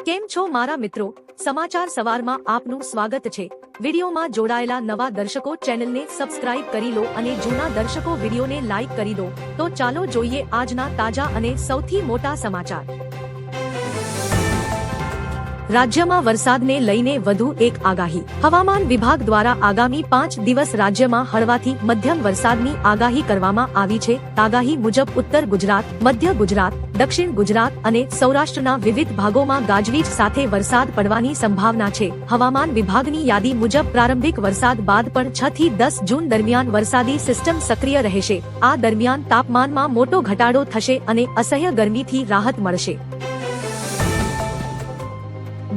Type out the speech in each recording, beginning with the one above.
કેમ છો મારા મિત્રો? સમાચાર સવારમાં આપનું સ્વાગત છે। વિડીયોમાં જોડાયેલા નવા દર્શકો ચેનલને સબસ્ક્રાઇબ કરી લો અને જૂના દર્શકો વિડીયોને લાઇક કરી દો। તો ચાલો જોઈએ આજના તાજા અને સૌથી મોટા સમાચાર। રાજ્યમાં વરસાદને લઈને વધુ એક આગાહી। હવામાન વિભાગ દ્વારા આગામી 5 દિવસ રાજ્યમાં હળવાથી મધ્યમ વરસાદની આગાહી કરવામાં આવી છે। આગાહી મુજબ ઉત્તર ગુજરાત, મધ્ય ગુજરાત, દક્ષિણ ગુજરાત અને સૌરાષ્ટ્રના વિવિધ ભાગોમાં ગાજવીજ સાથે વરસાદ પડવાની સંભાવના છે। હવામાન વિભાગની યાદી મુજબ પ્રારંભિક વરસાદ બાદ પણ 6 થી 10 જૂન દરમિયાન વરસાદી સિસ્ટમ સક્રિય રહેશે। આ દરમિયાન તાપમાનમાં મોટો ઘટાડો થશે અને અસહ્ય ગરમીથી રાહત મળશે।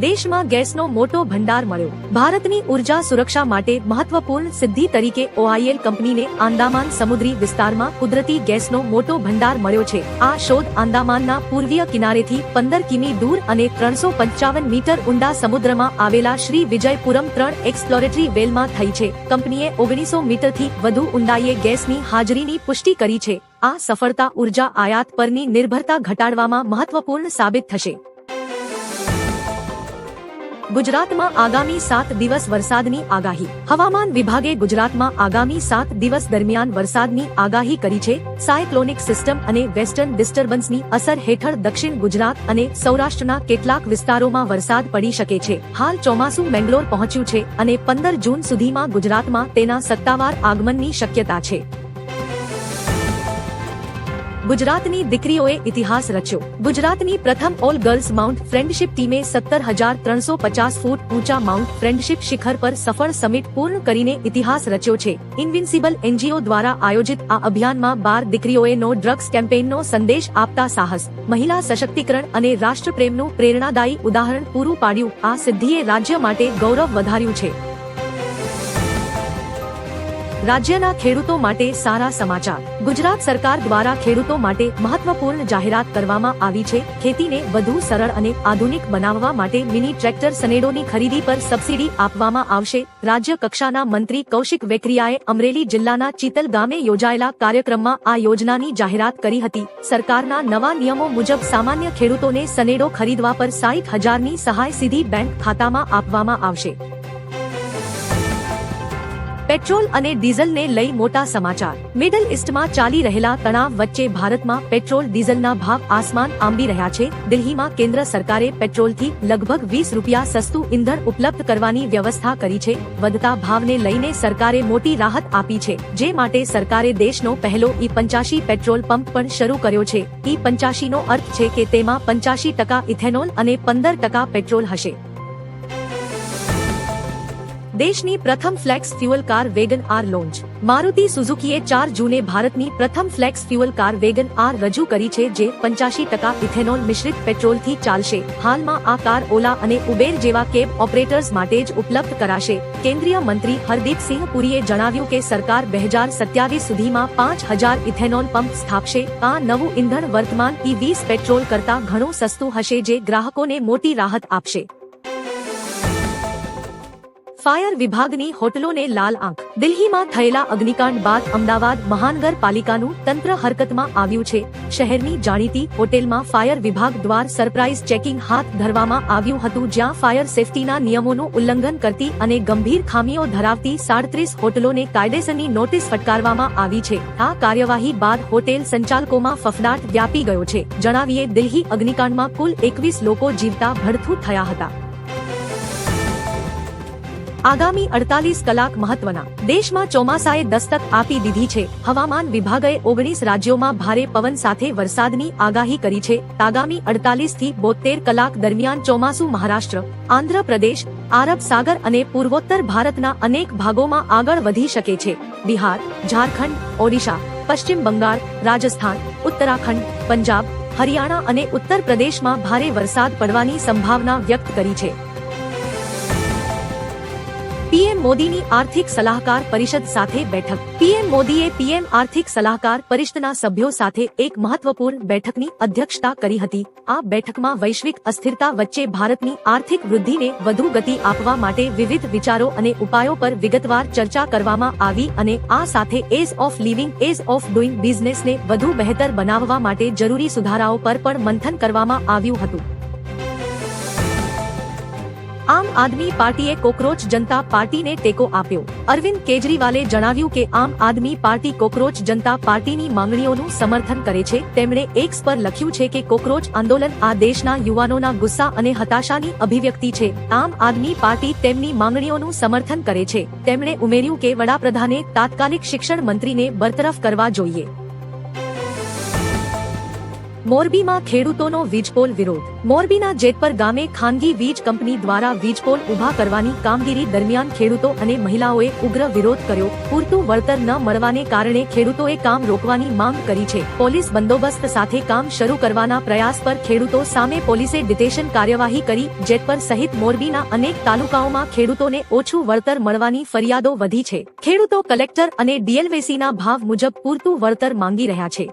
દેશમાં ગેસનો મોટો ભંડાર મળ્યો। ભારતની ઉર્જા સુરક્ષા માટે મહત્વપૂર્ણ સિદ્ધિ તરીકે ઓઆઈએલ કંપનીને આંદામાન સમુદ્રી વિસ્તારમાં કુદરતી ગેસનો મોટો ભંડાર મળ્યો છે। આ શોધ આંદામાનના પૂર્વીય કિનારેથી 15 કિમી દૂર અને 355 મીટર ઊંડા સમુદ્રમાં આવેલા શ્રી વિજયપુરમ 3 એક્સપ્લોરેટરી વેલમાં થઈ છે। કંપનીએ 1900 મીટરથી વધુ ઊંડાઈએ ગેસની હાજરીની પુષ્ટિ કરી છે। આ સફળતા ઉર્જા આયાત પરની નિર્ભરતા ઘટાડવામાં મહત્વપૂર્ણ સાબિત થશે। ગુજરાતમાં આગામી 7 દિવસ વરસાદની આગાહી। હવામાન વિભાગે ગુજરાતમાં આગામી 7 દિવસ દરમિયાન વરસાદની આગાહી કરી છે। સાયક્લોનિક સિસ્ટમ અને વેસ્ટર્ન ડિસ્ટર્બન્સની અસર હેઠળ દક્ષિણ ગુજરાત અને સૌરાષ્ટ્રના કેટલાક વિસ્તારોમાં વરસાદ પડી શકે છે। હાલ ચોમાસું મેંગલોર પહોંચ્યું છે અને 15 જૂન સુધીમાં ગુજરાતમાં તેના સત્તાવાર આગમનની શક્યતા છે। ગુજરાતની દીકરીઓએ ઇતિહાસ રચ્યો। ગુજરાતની પ્રથમ ઓલ ગર્લ્સ માઉન્ટ ફ્રેન્ડશિપ ટીમે 17,350 ફૂટ ઊંચા માઉન્ટ ફ્રેન્ડશિપ શિખર પર સફળ સમિટ પૂર્ણ કરીને ઇતિહાસ રચ્યો છે। ઇન્વિન્સિબલ એનજીઓ દ્વારા આયોજિત આ અભિયાનમાં 12 દીકરીઓએ નો ડ્રગ્સ કેમ્પેઇનનો સંદેશ આપતા સાહસ, મહિલા સશક્તિકરણ અને રાષ્ટ્રપ્રેમનું પ્રેરણાદાયી ઉદાહરણ પૂરું પાડ્યું। આ સિદ્ધિએ રાજ્ય માટે ગૌરવ વધાર્યું છે। રાજ્યના ખેડૂતો માટે સારા સમાચાર। ગુજરાત સરકાર દ્વારા ખેડૂતો માટે મહત્વપૂર્ણ જાહેરાત કરવામાં આવી છે। ખેતીને વધુ સરળ અને આધુનિક બનાવવા માટે મિની ટ્રેક્ટર સનેડોની ખરીદી પર સબસિડી આપવામાં આવશે। રાજ્ય કક્ષાના મંત્રી કૌશિક વેકરિયાએ અમરેલી જિલ્લાના ચિતલ ગામે યોજાયેલા કાર્યક્રમમાં આ યોજનાની જાહેરાત કરી હતી। સરકારના નવા નિયમો મુજબ સામાન્ય ખેડૂતોને સનેડો ખરીદવા પર 60,000ની સહાય સીધી બેંક ખાતામાં આપવામાં આવશે। પેટ્રોલ અને ડીઝલને લઈ મોટા સમાચાર। મિડલ ઈસ્ટમાં ચાલી રહેલા તણાવ વચ્ચે ભારતમાં પેટ્રોલ ડીઝલના ભાવ આસમાન આંબી રહ્યા છે। દિલ્હીમાં કેન્દ્ર સરકારે પેટ્રોલથી લગભગ 20 રૂપિયા સસ્તું ઈંધણ ઉપલબ્ધ કરવાની વ્યવસ્થા કરી છે। વધતા ભાવને લઈને સરકારે મોટી રાહત આપી છે, જે માટે સરકારે દેશનો પહેલો E85 પેટ્રોલ પંપ પણ શરૂ કર્યો છે। E85 નો અર્થ છે કે તેમાં 85% ઇથેનોલ અને 15% પેટ્રોલ હશે। દેશની પ્રથમ flex fuel car wagon R launch. Maruti સુઝુકીએ 4 જૂને ભારતની પ્રથમ flex fuel car wagon R રજૂ કરી છે, જે 85% ઇથેનોલ મિશ્રિત પેટ્રોલથી ચાલશે। હાલમાં આ કાર ઓલા અને ઉબેર જેવા કેબ ઓપરેટર્સ માટે જ ઉપલબ્ધ કરાશે। કેન્દ્રીય મંત્રી હરદીપસિંહ પુરીએ જણાવ્યું કે સરકાર 2027 સુધીમાં 5,000 ઇથેનોલ પંપ સ્થાપશે। આ નવું ઈંધણ વર્તમાન E20 પેટ્રોલ કરતાં ઘણું સસ્તું હશે, જે ગ્રાહકોને મોટી રાહત આપશે। ફાયર વિભાગની હોટલોને લાલ આંખ। દિલ્હીમાં થયેલા અગ્નિકાંડ બાદ અમદાવાદ મહાનગરપાલિકાનું તંત્ર હરકતમાં આવ્યું છે। શહેરની જાણીતી હોટેલમાં ફાયર વિભાગ દ્વારા સરપ્રાઇઝ ચેકિંગ હાથ ધરવામાં આવ્યું હતું, જ્યાં ફાયર સેફટીના નિયમોનું ઉલ્લંઘન કરતી અને ગંભીર ખામીઓ ધરાવતી 37 હોટલોને કાયદેસરની નોટિસ ફટકારવામાં આવી છે। આ કાર્યવાહી બાદ હોટેલ સંચાલકોમાં ફફડાટ વ્યાપી ગયો છે। જણાવીએ, દિલ્હી અગ્નિકાંડમાં કુલ 21 લોકો જીવતા ભડથું થયા હતા। આગામી 48 કલાક મહત્વના। દેશમાં ચોમાસાએ દસ્તક આપી દીધી છે। હવામાન વિભાગે 19 રાજ્યોમાં ભારે પવન સાથે વરસાદની આગાહી કરી છે। આગામી 48 થી 72 કલાક દરમિયાન ચોમાસું મહારાષ્ટ્ર, આંધ્રપ્રદેશ, આરબ સાગર અને પૂર્વોત્તર ભારતના અનેક ભાગોમાં આગળ વધી શકે છે। બિહાર, ઝારખંડ, ઓડિશા, પશ્ચિમ બંગાળ, રાજસ્થાન, ઉત્તરાખંડ, પંજાબ, હરિયાણા અને ઉત્તર પ્રદેશમાં ભારે વરસાદ પડવાની સંભાવના વ્યક્ત કરી છે। પીએમ મોદીની આર્થિક સલાહકાર પરિષદ સાથે બેઠક। પીએમ મોદીએ પીએમ આર્થિક સલાહકાર પરિષદના સભ્યો સાથે એક મહત્વપૂર્ણ બેઠકની અધ્યક્ષતા કરી હતી। આ બેઠકમાં વૈશ્વિક અસ્થિરતા વચ્ચે ભારતની આર્થિક વૃદ્ધિને વધુ ગતિ આપવા માટે વિવિધ વિચારો અને ઉપાયો પર વિગતવાર ચર્ચા કરવામાં આવી અને આ સાથે ease of living, ease of doing બિઝનેસને વધુ બહેતર બનાવવા માટે જરૂરી સુધારાઓ પર પણ મંથન કરવામાં આવ્યું હતું। આમ આદમી પાર્ટીએ કોકરોચ જનતા પાર્ટીને ટેકો આપ્યો. અરવિંદ કેજરીવાલે જણાવ્યું કે આમ આદમી પાર્ટી કોકરોચ જનતા પાર્ટીની માંગણીઓનું સમર્થન કરે છે. તેમણે એક્સ પર લખ્યું છે કે કોકરોચ આંદોલન આ દેશના યુવાનોના ગુસ્સા અને હતાશાની અભિવ્યક્તિ છે. આમ આદમી પાર્ટી તેમની માંગણીઓનું સમર્થન કરે છે. તેમણે ઉમેર્યું કે વડાપ્રધાને તાત્કાલિક શિક્ષણ મંત્રીને બરતરફ કરવા જોઈએ. મોરબીમાં ખેડૂતોનો વીજપોલ વિરોધ. મોરબીના જેતપર ગામે ખાનગી વીજ કંપની દ્વારા વીજપોલ ઉભા કરવાની કામગીરી દરમિયાન ખેડૂતો અને મહિલાઓએ ઉગ્ર વિરોધ કર્યો. પૂરતું વળતર ન મળવાને કારણે ખેડૂતોએ કામ રોકવાની માંગ કરી છે. પોલીસ બંદોબસ્ત સાથે કામ શરૂ કરવાના પ્રયાસ પર ખેડૂતો સામે પોલીસે ડિટેશન કાર્યવાહી કરી. જેતપર સહિત મોરબીના અનેક તાલુકાઓમાં ખેડૂતોને ઓછું વળતર મળવાની ફરિયાદો વધી છે. ખેડૂતો કલેક્ટર અને ડીએલવેસીના ભાવ મુજબ પૂરતું વળતર માંગી રહ્યા છે.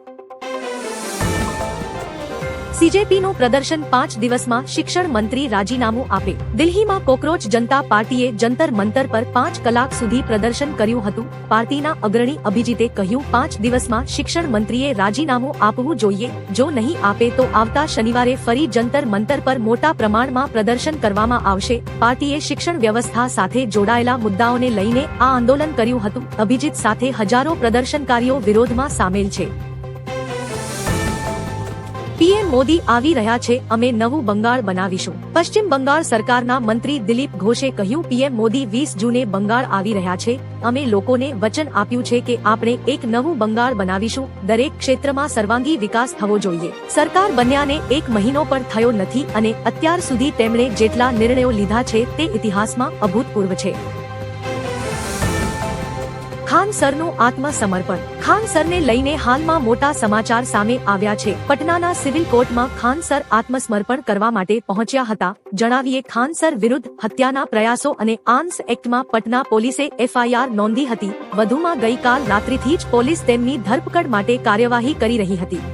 સીજેપીનું પ્રદર્શન 5 દિવસમાં શિક્ષણ મંત્રી રાજીનામું આપે. દિલ્હીમાં કોકરોચ જનતા પાર્ટીએ જંતર મંતર પર 5 કલાક સુધી પ્રદર્શન કર્યું હતું. પાર્ટીના અગ્રણી અભિજીતે કહ્યું 5 દિવસમાં શિક્ષણ મંત્રીએ રાજીનામું આપવું જોઈએ. જો નહીં આપે તો આવતા શનિવારે ફરી જંતર મંતર પર મોટા પ્રમાણમાં પ્રદર્શન કરવામાં આવશે. પાર્ટીએ શિક્ષણ વ્યવસ્થા સાથે જોડાયેલા મુદ્દાઓને લઈને આ આંદોલન કર્યું હતું. અભિજીત સાથે હજારો પ્રદર્શનકારીઓ વિરોધમાં સામેલ છે. પીએમ મોદી આવી રહ્યા છે, અમે નવું બંગાળ બનાવીશું. પશ્ચિમ બંગાળ સરકારના મંત્રી દિલીપ ઘોષે કહ્યું પીએમ મોદી 20 જૂને બંગાળ આવી રહ્યા છે. અમે લોકોને વચન આપ્યું છે કે આપણે એક નવું બંગાળ બનાવીશું. દરેક ક્ષેત્રમાં સર્વાંગી વિકાસ થવો જોઈએ. સરકાર બન્યાને 1 મહિનો પણ થયો નથી અને અત્યાર સુધી તેમણે જેટલા નિર્ણયો લીધા છે તે ઇતિહાસમાં અભૂતપૂર્વ છે. ખાન સરનું આત્મસમર્પણ. ખાન સરને લઈને હાલમાં મોટા સમાચાર સામે આવ્યા છે. પટનાના સિવિલ કોર્ટમાં ખાન સર આત્મસમર્પણ કરવા માટે પહોંચ્યા હતા. જણાવીએ ખાન સર વિરુદ્ધ હત્યાના પ્રયાસો અને આર્મ્સ એક્ટમાં પટના પોલીસે એફઆઈઆર નોંધી હતી. વધુમાં ગઈકાલ રાત્રિથી જ પોલીસ તેમની ધરપકડ માટે કાર્યવાહી કરી રહી હતી.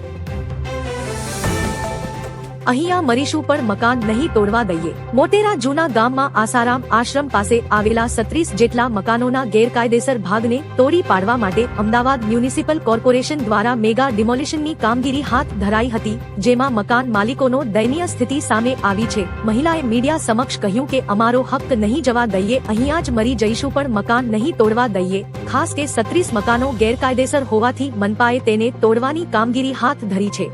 અહીંયા મરીશું પણ મકાન નહીં તોડવા દઈએ. મોટેરા જૂના ગામમાં આસારામ આશ્રમ પાસે આવેલા 36 જેટલા મકાનોના ગેરકાયદેસર ભાગને તોડી પાડવા માટે અમદાવાદ મ્યુનિસિપલ કોર્પોરેશન દ્વારા મેગા ડિમોલિશનની કામગીરી હાથ ધરાઈ હતી. જેમાં મકાન માલિકોનો દયનીય સ્થિતિ સામે આવી છે. મહિલાએ મીડિયા સમક્ષ કહ્યું કે અમારો હક નહીં જવા દઈએ, અહીંયા જ મરી જઈશું પણ મકાન નહીં તોડવા દઈએ. ખાસ કે 36 મકાનો ગેરકાયદેસર હોવાથી મનપાએ તેને તોડવાની કામગીરી હાથ ધરી છે.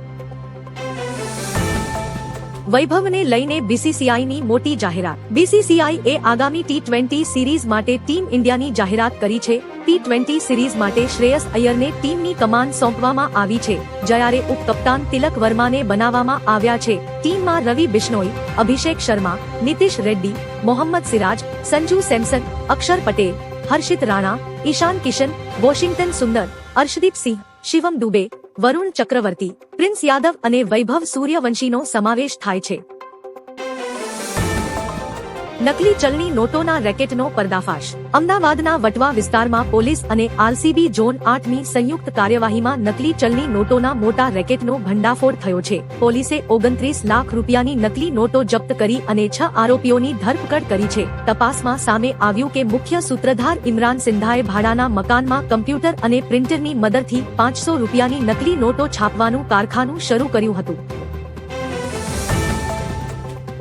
વૈભવને લઈને બીસીસીઆઈની મોટી જાહેરાત. બીસીસીઆઈએ આગામી ટી20 સિરીઝ માટે ટીમ ઇન્ડિયાની જાહેરાત કરી છે. ટી20 સિરીઝ માટે શ્રેયસ અય્યરને ટીમની કમાન સોંપવામાં આવી છે, જ્યારે ઉપકપ્તાન તિલક વર્માને બનાવવામાં આવ્યા છે. ટીમમાં રવિ બિશ્નોઈ, અભિષેક શર્મા, નીતિશ રેડ્ડી, મોહમ્મદ સિરાજ, સંજુ સેમસન, અક્ષર પટેલ, હર્ષિત રાણા, ઈશાન કિશન, વોશિંગ્ટન સુંદર, અર્શદીપ સિંહ, શિવમ દુબે, વરુણ ચક્રવર્તી, પ્રિન્સ યાદવ અને વૈભવ સૂર્યવંશીનો સમાવેશ થાય છે. નકલી ચલણી નોટોના રેકેટનો પર્દાફાશ. અમદાવાદના વટવા વિસ્તારમાં પોલીસ અને આરસીબી ઝોન 8ની સંયુક્ત કાર્યવાહીમાં નકલી ચલણી નોટોના મોટા રેકેટનો ભંડાફોડ થયો છે. પોલીસે 29 લાખ રૂપિયાની નકલી નોટો જપ્ત કરી અને 6 આરોપીઓની ધરપકડ કરી છે. તપાસમાં સામે આવ્યું કે મુખ્ય સૂત્રધાર ઇમરાન સિંધાએ ભાડાના મકાનમાં કમ્પ્યુટર અને પ્રિન્ટરની મદદથી 500 રૂપિયાની નકલી નોટો છાપવાનું કારખાનું શરૂ કર્યું હતું.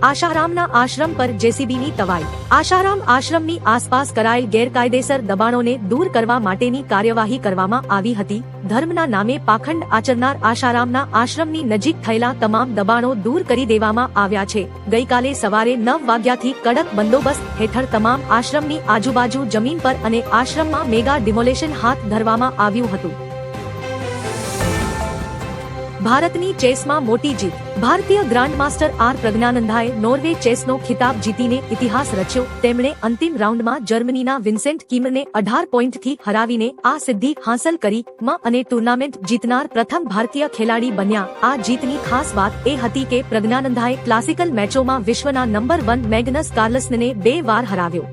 આશારામના આશ્રમ પર જેસીબીની તવાઈ. આશારામ આશ્રમની આસપાસ કરાયેલ ગેરકાયદેસર દબાણોને દૂર કરવા માટેની કાર્યવાહી કરવામાં આવી હતી. ધર્મના નામે પાખંડ આચરનાર આશારામના આશ્રમની નજીક થયેલા તમામ દબાણો દૂર કરી દેવામાં આવ્યા છે. ગઈકાલે સવારે 9 વાગ્યાથી કડક બંદોબસ્ત હેઠળ તમામ આશ્રમની આજુબાજુ જમીન પર અને આશ્રમમાં મેગા ડિમોલેશન હાથ ધરવામાં આવ્યું હતું. ભારતની ચેસમાં મોટી જીત. ભારતીય ગ્રાન્ડમાસ્ટર આર પ્રજ્ઞાનંદાએ નોર્વે ચેસનો ખિતાબ જીતીને ઇતિહાસ રચ્યો. તેમણે અંતિમ રાઉન્ડમાં જર્મનીના વિન્સેન્ટ કિમરને 18 પોઈન્ટથી હરાવીને આ સિદ્ધિ હાંસલ કરી અને ટુર્નામેન્ટ જીતનાર પ્રથમ ભારતીય ખેલાડી બન્યા. આ જીતની ખાસ વાત એ હતી કે પ્રજ્ઞાનંદાએ ક્લાસિકલ મેચોમાં વિશ્વના નંબર 1 મેગ્નસ કાર્લસનને 2 વાર હરાવ્યો.